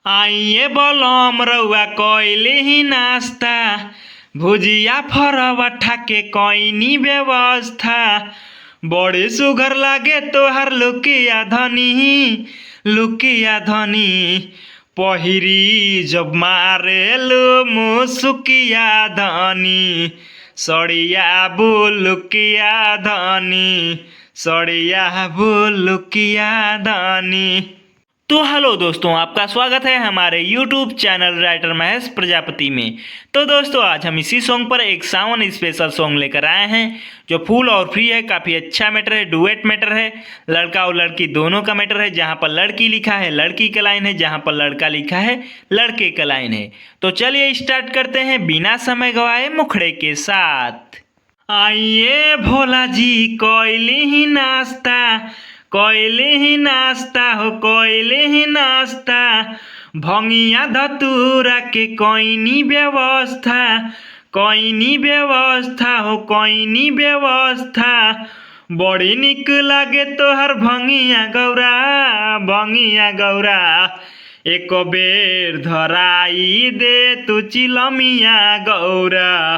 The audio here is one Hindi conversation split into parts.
आइए बलम रउआ कइली ही नाश्ता, भुजिया फरवा ठाके कइनी व्यवस्था। बड़ी सुघर लागे तोहार लुकिया धनी, लुकिया धनी। पहिरी जब मारेलु मुसुकिया धनी, सड़िया बुलुकिया धनी, सड़िया बुलुकिया धनी। तो हेलो दोस्तों, आपका स्वागत है हमारे YouTube channel writer Mahesh Prajapati में। तो दोस्तों, आज हम इसी सॉन्ग पर एक सावन स्पेशल सॉन्ग लेकर आए हैं जो फुल और फ्री है। काफ़ी अच्छा मैटर है, डुएट मैटर है, लड़का और लड़की दोनों का मैटर है। जहां पर लड़की लिखा है लड़की का लाइन है, जहां पर लड़का लिखा है लड़के का लाइन है। तो चलिए स्टार्ट करते हैं बिना समय गवाए मुखड़े के साथ। आइए भोला जी कइली ही नाश्ता, कइली ही नाश्ता हो कइली ही नाश्ता। भंगिया धतूरा के कइनी व्यवस्था, कइनी व्यवस्था हो कइनी व्यवस्था। बड़ी निक लागे तोहर भंगिया गौरा, भंगिया गौरा। एक बेर धराई दे तू चिलमिया गौरा,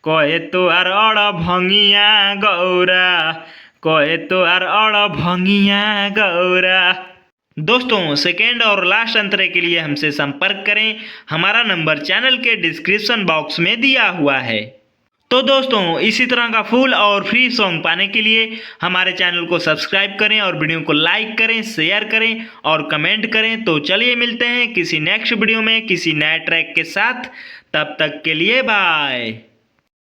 कहे तोहर अड़ भंगिया गौरा, कहे तोहर अड़ भंगिया गौरा। दोस्तों, सेकेंड और लास्ट अंतरे के लिए हमसे संपर्क करें। हमारा नंबर चैनल के डिस्क्रिप्शन बॉक्स में दिया हुआ है। तो दोस्तों, इसी तरह का फुल और फ्री सॉन्ग पाने के लिए हमारे चैनल को सब्सक्राइब करें और वीडियो को लाइक करें, शेयर करें और कमेंट करें। तो चलिए मिलते हैं किसी नेक्स्ट वीडियो में किसी नए ट्रैक के साथ। तब तक के लिए बाय।